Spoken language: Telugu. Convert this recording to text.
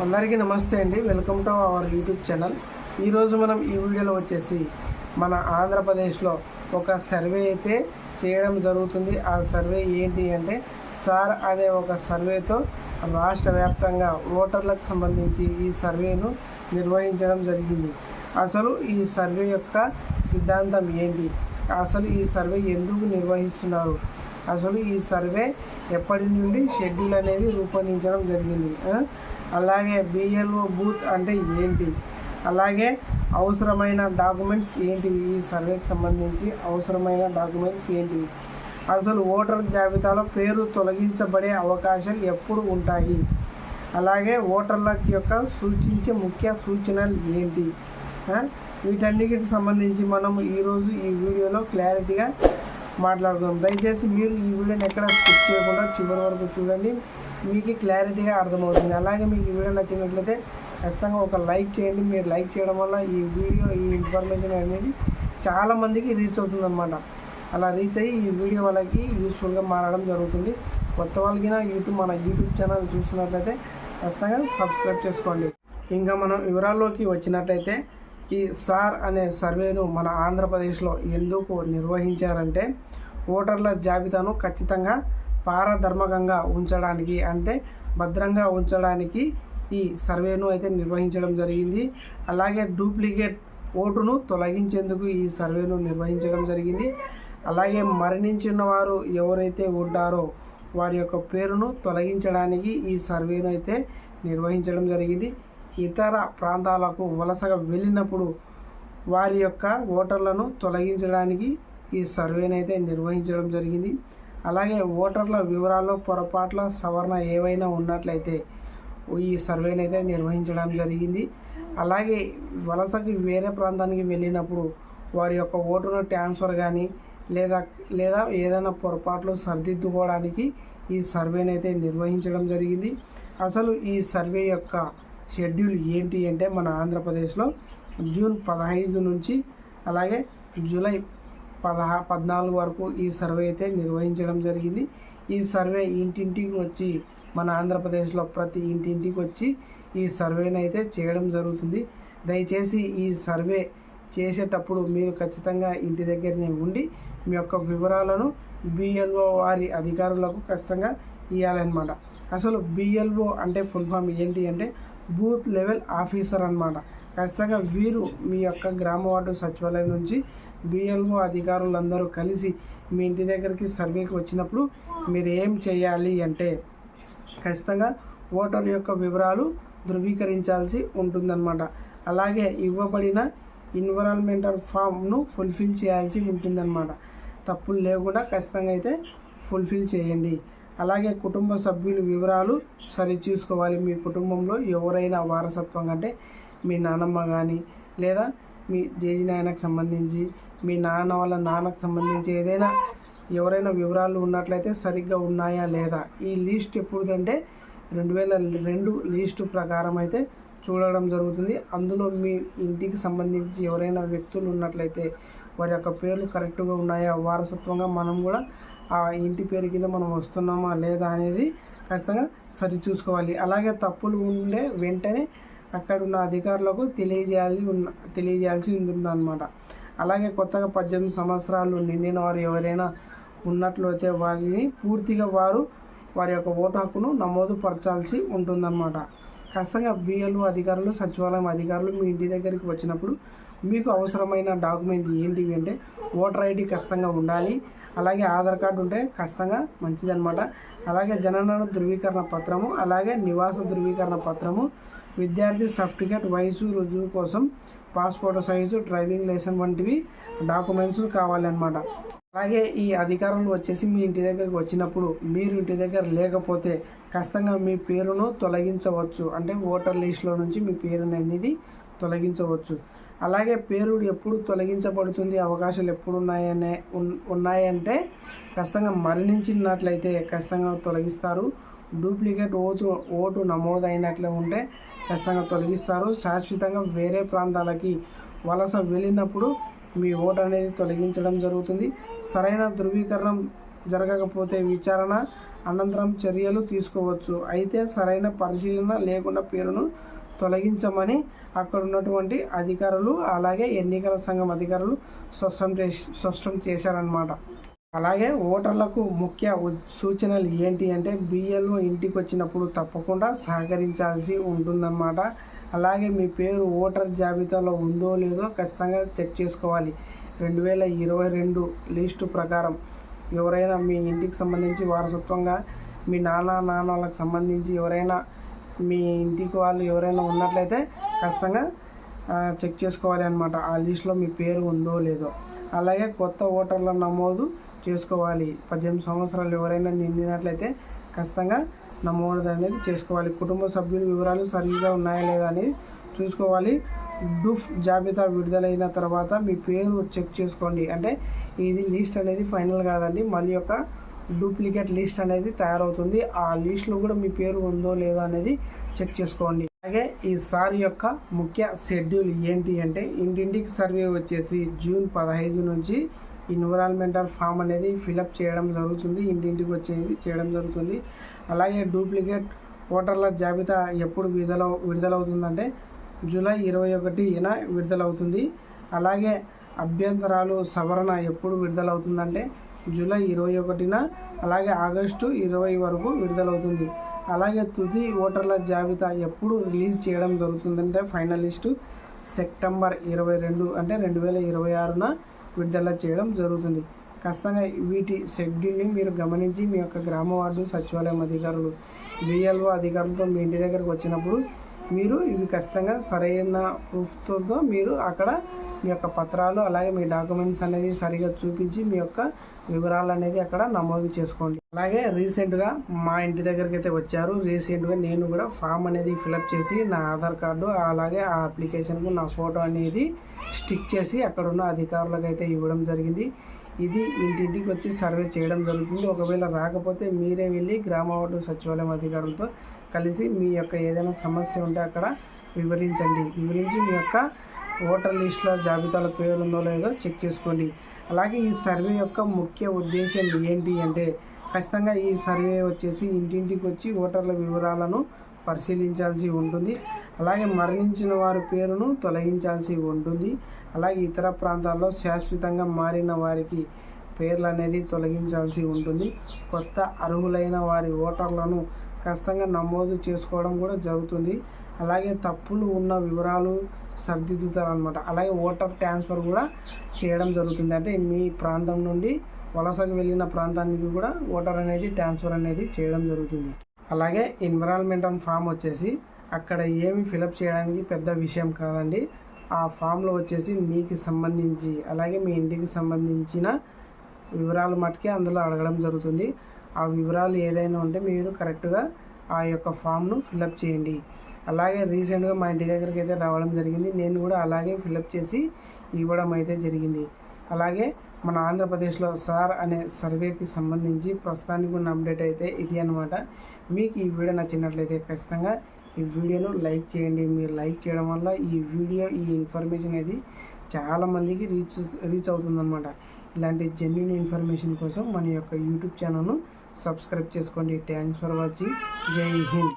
అందరికీ నమస్తే అండి. Welcome to our YouTube channel. ఈరోజు మనం ఈ వీడియోలో వచ్చేసి మన ఆంధ్రప్రదేశ్లో ఒక సర్వే అయితే చేయడం జరుగుతుంది. ఆ సర్వే ఏంటి అంటే సార్ అనే ఒక సర్వేతో రాష్ట్ర వ్యాప్తంగా ఓటర్లకు సంబంధించి ఈ సర్వేను నిర్వహించడం జరిగింది. అసలు ఈ సర్వే యొక్క సిద్ధాంతం ఏంటి, అసలు ఈ సర్వే ఎందుకు నిర్వహిస్తున్నారు, అసలు ఈ సర్వే ఎప్పటి నుండి షెడ్యూల్ అనేది రూపొందించడం జరిగింది, అలాగే బిఎల్ఓ బూత్ అంటే ఏంటి, అలాగే అవసరమైన డాక్యుమెంట్స్ ఏంటివి, ఈ సర్వేకి సంబంధించి అవసరమైన డాక్యుమెంట్స్ ఏంటివి, అసలు ఓటర్ జాబితాలో పేరు తొలగించబడే అవకాశాలు ఎప్పుడు ఉంటాయి, అలాగే ఓటర్ల యొక్క సూచించే ముఖ్య సూచనలు ఏంటి, వీటన్నిటికి సంబంధించి మనం ఈరోజు ఈ వీడియోలో క్లారిటీగా మాట్లాడుకుందాం. దయచేసి మీరు ఈ వీడియోని ఎక్కడ స్కిప్ చేయకుండా చివరి వరకు చూడండి, మీకు క్లారిటీగా అర్థమవుతుంది. అలాగే మీకు ఈ వీడియో నచ్చినట్లయితే ఖచ్చితంగా ఒక లైక్ చేయండి. మీరు లైక్ చేయడం వల్ల ఈ వీడియో ఈ ఇన్ఫర్మేషన్ అనేది చాలామందికి రీచ్ అవుతుందన్నమాట. అలా రీచ్ అయ్యి ఈ వీడియో వాళ్ళకి యూస్ఫుల్గా మారడం జరుగుతుంది. కొత్త వాళ్ళకి మన యూట్యూబ్ ఛానల్ చూస్తున్నట్లయితే ఖచ్చితంగా సబ్స్క్రైబ్ చేసుకోండి. ఇంకా మనం వివరాల్లోకి వచ్చినట్లయితే ఈ సార్ అనే సర్వేను మన ఆంధ్రప్రదేశ్లో ఎందుకు నిర్వహించారంటే ఓటర్ల జాబితాను ఖచ్చితంగా పారదర్శకంగా ఉంచడానికి, అంటే భద్రంగా ఉంచడానికి ఈ సర్వేను అయితే నిర్వహించడం జరిగింది. అలాగే డూప్లికేట్ ఓటును తొలగించేందుకు ఈ సర్వేను నిర్వహించడం జరిగింది. అలాగే మరణించిన వారు ఎవరైతే ఉంటారో వారి యొక్క పేరును తొలగించడానికి ఈ సర్వేను అయితే నిర్వహించడం జరిగింది. ఇతర ప్రాంతాలకు వలసగా వెళ్ళినప్పుడు వారి యొక్క ఓటర్లను తొలగించడానికి ఈ సర్వేనైతే నిర్వహించడం జరిగింది. అలాగే ఓటర్ల వివరాల్లో పొరపాట్ల సవరణ ఏవైనా ఉన్నట్లయితే ఈ సర్వేనైతే నిర్వహించడం జరిగింది. అలాగే వలసకి వేరే ప్రాంతానికి వెళ్ళినప్పుడు వారి యొక్క ఓటును ట్రాన్స్ఫర్ కానీ లేదా ఏదైనా పొరపాట్లు సరిదిద్దుకోవడానికి ఈ సర్వేనైతే నిర్వహించడం జరిగింది. అసలు ఈ సర్వే యొక్క షెడ్యూల్ ఏంటి అంటే మన ఆంధ్రప్రదేశ్లో జూన్ 15 నుంచి అలాగే జూలై 14 వరకు ఈ సర్వే అయితే నిర్వహించడం జరిగింది. ఈ సర్వే ఇంటింటికి వచ్చి మన ఆంధ్రప్రదేశ్లో ప్రతి ఇంటింటికి వచ్చి ఈ సర్వేని అయితే చేయడం జరుగుతుంది. దయచేసి ఈ సర్వే చేసేటప్పుడు మీరు ఖచ్చితంగా ఇంటి దగ్గరనే ఉండి మీ యొక్క వివరాలను బిఎల్ఓ వారి అధికారులకు ఖచ్చితంగా ఇవ్వాలన్నమాట. అసలు బిఎల్ఓ అంటే ఫుల్ ఫామ్ ఏంటి అంటే బూత్ లెవెల్ ఆఫీసర్ అన్నమాట. ఖచ్చితంగా వీరు మీ యొక్క గ్రామ వార్డు సచివాలయం నుంచి బిఎల్ఓ అధికారులందరూ కలిసి మీ ఇంటి దగ్గరికి సర్వేకి వచ్చినప్పుడు మీరు ఏం చేయాలి అంటే ఖచ్చితంగా ఓటర్ యొక్క వివరాలు ధృవీకరించాల్సి ఉంటుందన్నమాట. అలాగే ఇవ్వబడిన ఎన్విరాన్మెంటల్ ఫామ్ను ఫుల్ఫిల్ చేయాల్సి ఉంటుందన్నమాట. తప్పులు లేకుండా ఖచ్చితంగా అయితే ఫుల్ఫిల్ చేయండి. అలాగే కుటుంబ సభ్యుల వివరాలు సరిచూసుకోవాలి. మీ కుటుంబంలో ఎవరైనా వారసత్వం అంటే మీ నాన్నమ్మ కానీ లేదా మీ జేజీ నాయనకు సంబంధించి మీ నాన్న వాళ్ళ నాన్నకు సంబంధించి ఏదైనా ఎవరైనా వివరాలు ఉన్నట్లయితే సరిగ్గా ఉన్నాయా లేదా ఈ లిస్ట్ ఎప్పుడుదంటే 2002 లిస్టు ప్రకారం అయితే చూడడం జరుగుతుంది. అందులో మీ ఇంటికి సంబంధించి ఎవరైనా వ్యక్తులు ఉన్నట్లయితే వారి యొక్క పేర్లు కరెక్ట్గా ఉన్నాయా, వారసత్వంగా మనం కూడా ఆ ఇంటి పేరు కింద మనం వస్తున్నామా లేదా అనేది ఖచ్చితంగా సరిచూసుకోవాలి. అలాగే తప్పులు ఉండే వెంటనే అక్కడ ఉన్న అధికారులకు తెలియజేయాల్సి ఉంటుందన్నమాట. అలాగే కొత్తగా 18 సంవత్సరాలు నిండిన వారు ఎవరైనా ఉన్నట్లయితే వారిని పూర్తిగా వారి యొక్క ఓటు హక్కును నమోదుపరచాల్సి ఉంటుందన్నమాట. ఖచ్చితంగా బిఎల్ఓ అధికారులు సచివాలయం అధికారులు మీ ఇంటి దగ్గరికి వచ్చినప్పుడు మీకు అవసరమైన డాక్యుమెంట్ ఏంటివి అంటే ఓటర్ ఐడి ఖచ్చితంగా ఉండాలి. అలాగే ఆధార్ కార్డు ఉంటే ఖచ్చితంగా మంచిదన్నమాట. అలాగే జనన ధృవీకరణ పత్రము, అలాగే నివాస ధృవీకరణ పత్రము, విద్యార్థి సర్టిఫికేట్, వయసు రుజువు కోసం పాస్పోర్ట్ సైజు, డ్రైవింగ్ లైసెన్స్ వంటివి డాక్యుమెంట్స్ కావాలన్నమాట. అలాగే ఈ అధికారులు వచ్చేసి మీ ఇంటి దగ్గరికి వచ్చినప్పుడు మీరు ఇంటి దగ్గర లేకపోతే ఖచ్చితంగా మీ పేరును తొలగించవచ్చు, అంటే ఓటర్ లిస్టులో నుంచి మీ పేరు అనేది తొలగించవచ్చు. అలాగే పేరు ఎప్పుడు తొలగించబడుతుంది, అవకాశాలు ఎప్పుడు ఉన్నాయంటే ఖచ్చితంగా మరణించినట్లయితే ఖచ్చితంగా తొలగిస్తారు. డూప్లికేట్ ఓటు నమోదైనట్లు ఉంటే ఖచ్చితంగా తొలగిస్తారు. శాశ్వతంగా వేరే ప్రాంతాలకి వలస వెళ్ళినప్పుడు మీ ఓటు అనేది తొలగించడం జరుగుతుంది. సరైన ధృవీకరణ జరగకపోతే విచారణ అనంతరం చర్యలు తీసుకోవచ్చు. అయితే సరైన పరిశీలన లేకుండా పేరును తొలగించమని అక్కడ ఉన్నటువంటి అధికారులు అలాగే ఎన్నికల సంఘం అధికారులు స్పష్టం చేశారన్నమాట. అలాగే ఓటర్లకు ముఖ్య సూచనలు ఏంటి అంటే బిఎల్ఓ ఇంటికి వచ్చినప్పుడు తప్పకుండా సహకరించాల్సి ఉంటుందన్నమాట. అలాగే మీ పేరు ఓటర్ జాబితాలో ఉందో లేదో ఖచ్చితంగా చెక్ చేసుకోవాలి. 2022 లిస్టు ప్రకారం ఎవరైనా మీ ఇంటికి సంబంధించి వారసత్వంగా మీ నాన్నలకు సంబంధించి ఎవరైనా మీ ఇంటికి వాళ్ళు ఎవరైనా ఉన్నట్లయితే ఖచ్చితంగా చెక్ చేసుకోవాలి అన్నమాట. ఆ లిస్టులో మీ పేరు ఉందో లేదో. అలాగే కొత్త ఓటర్ల నమోదు చేసుకోవాలి. 18 సంవత్సరాలు ఎవరైనా నిండినట్లయితే ఖచ్చితంగా నమోదు అనేది చేసుకోవాలి. కుటుంబ సభ్యుల వివరాలు సరిగ్గా ఉన్నాయా లేదా అనేది చూసుకోవాలి. డూఫ్ జాబితా విడుదలైన తర్వాత మీ పేరు చెక్ చేసుకోండి. అంటే ఇది లిస్ట్ అనేది ఫైనల్ కాదండి, మళ్ళీ ఒక డూప్లికేట్ లిస్ట్ అనేది తయారవుతుంది. ఆ లిస్ట్లో కూడా మీ పేరు ఉందో లేదో అనేది చెక్ చేసుకోండి. అలాగే ఈసారి యొక్క ముఖ్య షెడ్యూల్ ఏంటి అంటే ఇంటింటికి సర్వే వచ్చేసి జూన్ 15 నుంచి ఎన్విరాన్మెంటల్ ఫామ్ అనేది ఫిలప్ చేయడం జరుగుతుంది. ఇంటింటికి వచ్చేది చేయడం జరుగుతుంది. అలాగే డూప్లికేట్ ఓటర్ల జాబితా ఎప్పుడు విడుదలవుతుందంటే జూలై 21న విడుదలవుతుంది. అలాగే అభ్యంతరాలు సవరణ ఎప్పుడు విడుదలవుతుందంటే జూలై 21న, అలాగే ఆగస్టు 20 వరకు విడుదలవుతుంది. అలాగే తుది ఓటర్ల జాబితా ఎప్పుడు రిలీజ్ చేయడం జరుగుతుందంటే ఫైనల్ లిస్టు సెప్టెంబర్ 22 అంటే 2026న విడుదల చేయడం జరుగుతుంది. ఖచ్చితంగా వీటి షెడ్యూల్ని మీరు గమనించి మీ యొక్క గ్రామ వార్డు సచివాలయం అధికారులు బిఎల్ఓ అధికారులతో మీ ఇంటి దగ్గరకు వచ్చినప్పుడు మీరు ఇవి ఖచ్చితంగా సరైన ప్రూఫ్తో మీరు అక్కడ మీ యొక్క పత్రాలు అలాగే మీ డాక్యుమెంట్స్ అనేది సరిగా చూపించి మీ యొక్క వివరాలు అనేది అక్కడ నమోదు చేసుకోండి. అలాగే రీసెంట్గా మా ఇంటి దగ్గరికి అయితే వచ్చారు. రీసెంట్గా నేను కూడా ఫామ్ అనేది ఫిలప్ చేసి నా ఆధార్ కార్డు అలాగే ఆ అప్లికేషన్కు నా ఫోటో అనేది స్టిక్ చేసి అక్కడ ఉన్న అధికారులకు అయితే ఇవ్వడం జరిగింది. ఇది ఇంటింటికి వచ్చి సర్వే చేయడం జరుగుతుంది. ఒకవేళ రాకపోతే మీరే వెళ్ళి గ్రామ వార్డు సచివాలయం అధికారులతో కలిసి మీ యొక్క ఏదైనా సమస్య ఉంటే అక్కడ వివరించి మీ యొక్క ఓటర్ లిస్టులో జాబితాలో పేరు ఉందో లేదో చెక్ చేసుకోండి. అలాగే ఈ సర్వే యొక్క ముఖ్య ఉద్దేశం ఏంటి అంటే ఖచ్చితంగా ఈ సర్వే వచ్చేసి ఇంటింటికి వచ్చి ఓటర్ల వివరాలను పరిశీలించాల్సి ఉంటుంది. అలాగే మరణించిన వారి పేరును తొలగించాల్సి ఉంటుంది. అలాగే ఇతర ప్రాంతాల్లో శాశ్వతంగా మారిన వారికి పేర్లు అనేది తొలగించాల్సి ఉంటుంది. కొత్త అర్హులైన వారి ఓటర్లను ఖచ్చితంగా నమోదు చేసుకోవడం కూడా జరుగుతుంది. అలాగే తప్పులు ఉన్న వివరాలు సరిదిద్దుతారనమాట. అలాగే ఓటర్ ట్రాన్స్ఫర్ కూడా చేయడం జరుగుతుంది. అంటే మీ ప్రాంతం నుండి వలసకు వెళ్ళిన ప్రాంతానికి కూడా ఓటర్ అనేది ట్రాన్స్ఫర్ అనేది చేయడం జరుగుతుంది. అలాగే ఎన్విరాన్మెంటల్ ఫామ్ వచ్చేసి అక్కడ ఏమి ఫిలప్ చేయడానికి పెద్ద విషయం కాదండి. ఆ ఫామ్లో వచ్చేసి మీకు సంబంధించి అలాగే మీ ఇంటికి సంబంధించిన వివరాలు మట్టుకే అందులో అడగడం జరుగుతుంది. ఆ వివరాలు ఏదైనా ఉంటే మీరు కరెక్ట్గా ఆ యొక్క ఫామ్ను ఫిలప్ చేయండి. అలాగే రీసెంట్గా మా ఇంటి దగ్గరికి అయితే రావడం జరిగింది. నేను కూడా అలాగే ఫిలప్ చేసి ఇవ్వడం అయితే జరిగింది. అలాగే మన ఆంధ్రప్రదేశ్లో సార్ అనే సర్వేకి సంబంధించి ప్రస్తుతానికి ఉన్న అప్డేట్ అయితే ఇది అనమాట. మీకు ఈ వీడియో నచ్చినట్లయితే ఖచ్చితంగా ఈ వీడియోను లైక్ చేయండి. మీరు లైక్ చేయడం వల్ల ఈ ఇన్ఫర్మేషన్ అనేది చాలామందికి రీచ్ అవుతుందన్నమాట. ఇలాంటి జెన్యూన్ ఇన్ఫర్మేషన్ కోసం మన యొక్క యూట్యూబ్ ఛానల్ను సబ్స్క్రైబ్ చేసుకోండి. Thanks for watching. జై హింద్.